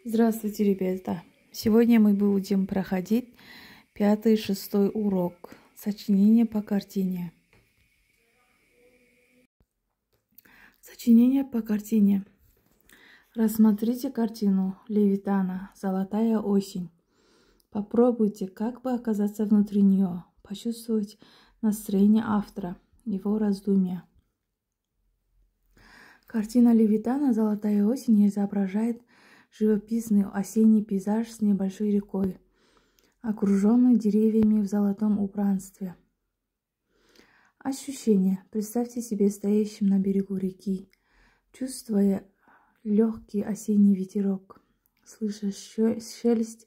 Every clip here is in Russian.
Здравствуйте, ребята! Сегодня мы будем проходить 5-6 урок. Сочинение по картине. Сочинение по картине. Рассмотрите картину Левитана «Золотая осень». Попробуйте как бы оказаться внутри нее, почувствовать настроение автора, его раздумья. Картина Левитана «Золотая осень» изображает живописный осенний пейзаж с небольшой рекой, окруженной деревьями в золотом убранстве. Ощущение. Представьте себе стоящим на берегу реки, чувствуя легкий осенний ветерок, слыша шелест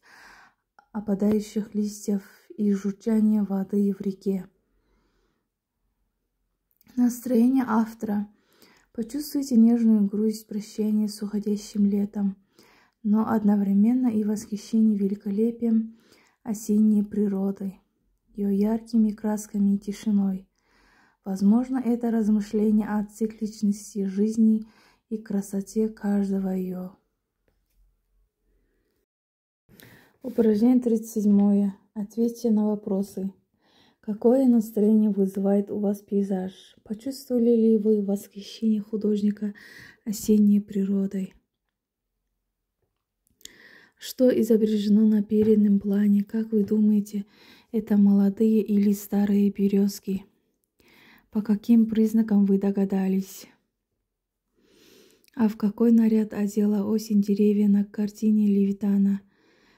опадающих листьев и журчание воды в реке. Настроение автора. Почувствуйте нежную грусть прощания с уходящим летом, но одновременно и восхищение великолепием осенней природой, ее яркими красками и тишиной. Возможно, это размышление о цикличности жизни и красоте каждого ее. Упражнение 37. Ответьте на вопросы. Какое настроение вызывает у вас пейзаж? Почувствовали ли вы восхищение художника осенней природой? Что изображено на переднем плане? Как вы думаете, это молодые или старые березки? По каким признакам вы догадались? А в какой наряд одела осень деревья на картине Левитана?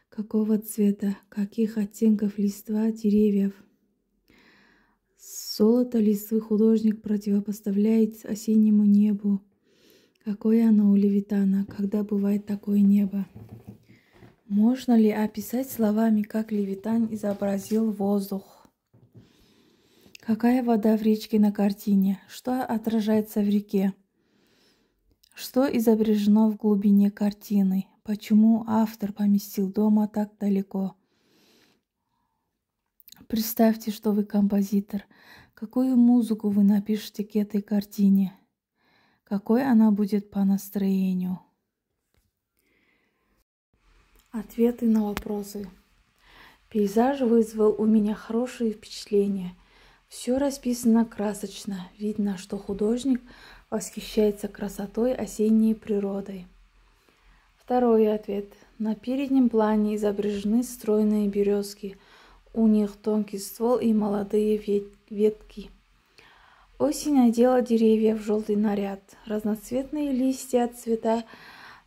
Какого цвета? Каких оттенков листва деревьев? Золото листвы художник противопоставляет осеннему небу. Какое оно у Левитана? Когда бывает такое небо? Можно ли описать словами, как Левитан изобразил воздух? Какая вода в речке на картине? Что отражается в реке? Что изображено в глубине картины? Почему автор поместил дома так далеко? Представьте, что вы композитор. Какую музыку вы напишете к этой картине? Какой она будет по настроению? Ответы на вопросы. Пейзаж вызвал у меня хорошие впечатления. Все расписано красочно. Видно, что художник восхищается красотой осенней природой. Второй ответ. На переднем плане изображены стройные березки. У них тонкий ствол и молодые ветки. Осень одела деревья в желтый наряд. Разноцветные листья цвета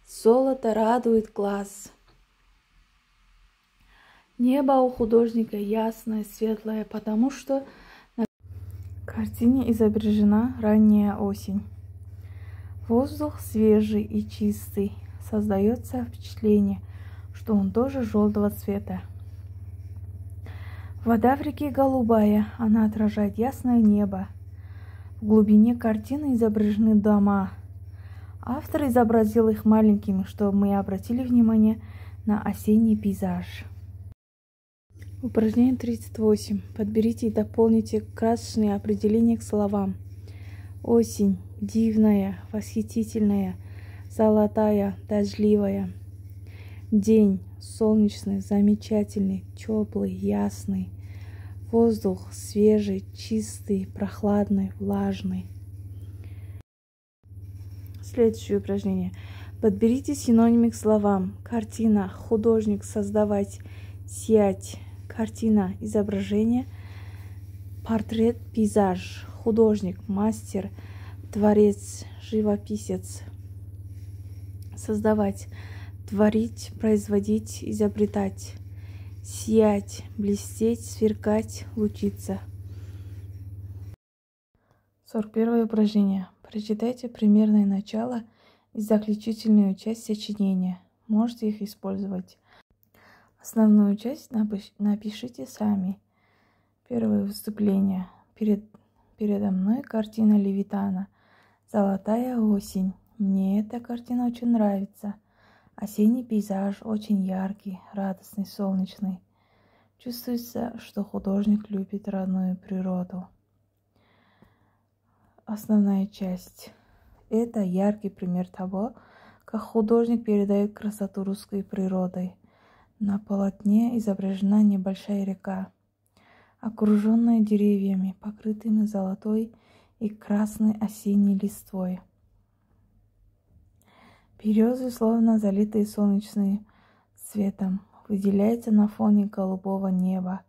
золота радуют глаз. Небо у художника ясное, светлое, потому что на картине изображена ранняя осень. Воздух свежий и чистый. Создается впечатление, что он тоже желтого цвета. Вода в реке голубая, она отражает ясное небо. В глубине картины изображены дома. Автор изобразил их маленькими, чтобы мы обратили внимание на осенний пейзаж. Упражнение 38. Подберите и дополните красочные определения к словам. Осень – дивная, восхитительная, золотая, дождливая. День – солнечный, замечательный, теплый, ясный. Воздух свежий, чистый, прохладный, влажный. Следующее упражнение. Подберите синонимы к словам. Картина, художник, создавать, сиять. Картина, изображение. Портрет, пейзаж. Художник, мастер, творец, живописец. Создавать. Творить, производить, изобретать. Сиять, блестеть, сверкать, лучиться. 41 упражнение. Прочитайте примерное начало и заключительную часть сочинения. Можете их использовать. Основную часть напишите сами. Первое выступление. Передо мной картина Левитана. Золотая осень. Мне эта картина очень нравится. Осенний пейзаж очень яркий, радостный, солнечный. Чувствуется, что художник любит родную природу. Основная часть. Это яркий пример того, как художник передает красоту русской природы. На полотне изображена небольшая река, окруженная деревьями, покрытыми золотой и красной осенней листвой. Березы, словно залитые солнечным светом, выделяются на фоне голубого неба,